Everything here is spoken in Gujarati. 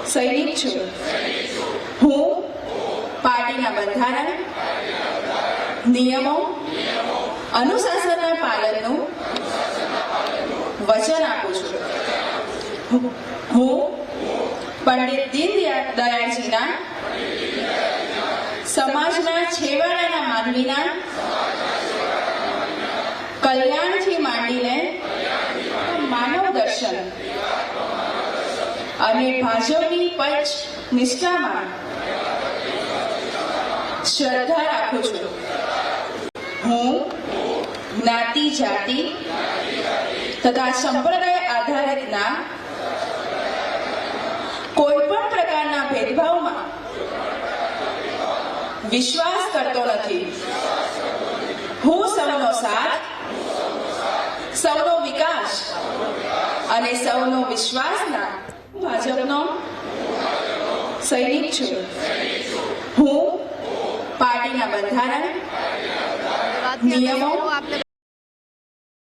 સૈનિક છું. હું પાર્ટીના બંધારણ, નિયમો, અનુશાસનના પાલનનું વચન આપું છું. હું પંડિત દીનદયાળજીના સમાજના છેવાડાના માનવીના કલ્યાણથી માંડીને માનવ દર્શન અને ભાજપની પંચ નિષ્ઠામાં શ્રદ્ધા રાખું છું. હું જ્ઞાતિ, જાતિ તથા સંપ્રદાય આધારિતના કોઈ પણ પ્રકારના ભેદભાવમાં વિશ્વાસ કરતો નથી. હું સૌનો સાથ, સૌનો વિકાસ અને સૌનો વિશ્વાસના ભાજપનો સૈનિક છું. હું પાર્ટીના બંધારણ, નિયમો